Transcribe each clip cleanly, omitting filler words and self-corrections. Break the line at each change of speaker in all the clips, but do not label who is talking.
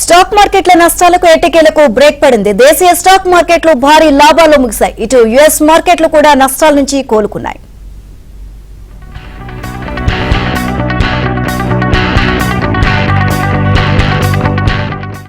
Stock మార్కెట్ల నష్టాలకు ఎట్టకేలకు బ్రేక్ పడింది. దేశీయ స్టాక్ మార్కెట్లు భారీ లాభాల్లో ముగిశాయి. ఇటు యుఎస్ మార్కెట్లు కూడా నష్టాల నుంచి కోలుకున్నాయి.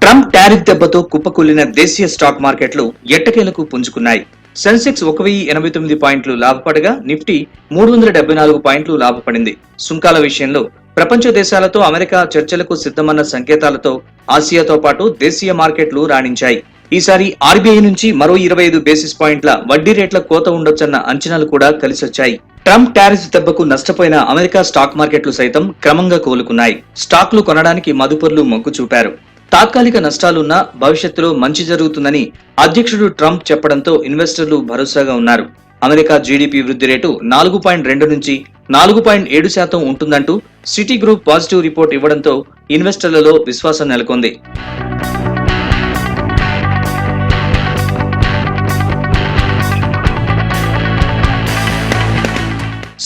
ట్రంప్ టారిఫ్ దెబ్బతో కుప్పకూలిన దేశీయ స్టాక్ మార్కెట్లు ఎట్టకేలకు పుంజుకున్నాయి. సెన్సెక్స్ 1089 పాయింట్లు లాభపడగా నిఫ్టీ 374 పాయింట్లు లాభపడింది. సుంకాల విషయంలో ప్రపంచ దేశాలతో అమెరికా చర్చలకు సిద్ధమన్న సంకేతాలతో ఆసియాతో పాటు దేశీయ మార్కెట్లు రాణించాయి. ఈసారి ఆర్బీఐ నుంచి మరో 25 బేసిస్ పాయింట్ల వడ్డీ రేట్ల కోత ఉండొచ్చన్న అంచనాలు కూడా కలిసొచ్చాయి. ట్రంప్ టారిఫ్ దెబ్బకు నష్టపోయిన అమెరికా స్టాక్ మార్కెట్లు సైతం క్రమంగా కోలుకున్నాయి. స్టాక్లు కొనడానికి మదుపర్లు మొగ్గు చూపారు. తాత్కాలిక నష్టాలున్నా భవిష్యత్తులో మంచి జరుగుతుందని అధ్యక్షుడు ట్రంప్ చెప్పడంతో ఇన్వెస్టర్లు భరోసాగా ఉన్నారు. అమెరికా జీడీపీ వృద్ధి రేటు 4.2 నుంచి 4.7% ఉంటుందంటూ సిటీ గ్రూప్ పాజిటివ్ రిపోర్ట్ ఇవ్వడంతో ఇన్వెస్టర్లలో విశ్వాసం నెలకొంది.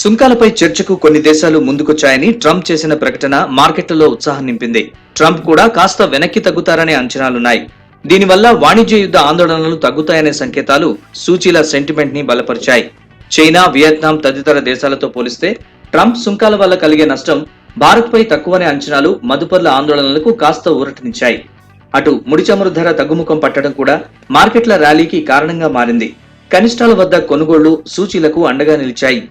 సుంకాలపై చర్చకు కొన్ని దేశాలు ముందుకొచ్చాయని ట్రంప్ చేసిన ప్రకటన మార్కెట్లలో ఉత్సాహం నింపింది. ట్రంప్ కూడా కాస్త వెనక్కి తగ్గుతారనే అంచనాలున్నాయి. దీనివల్ల వాణిజ్య యుద్ధ ఆందోళనలు తగ్గుతాయనే సంకేతాలు సూచీల సెంటిమెంట్ ని బలపరిచాయి. చైనా, వియత్నాం తదితర దేశాలతో పోలిస్తే ట్రంప్ సుంకాల వల్ల కలిగే నష్టం భారత్ పై తక్కువనే అంచనాలు మదుపర్ల ఆందోళనలకు కాస్త ఊరటనిచ్చాయి. అటు ముడి చమురు ధర తగ్గుముఖం పట్టడం కూడా మార్కెట్ల ర్యాలీకి కారణంగా మారింది. కనిష్టాల వద్ద కొనుగోళ్లు సూచీలకు అండగా నిలిచాయి.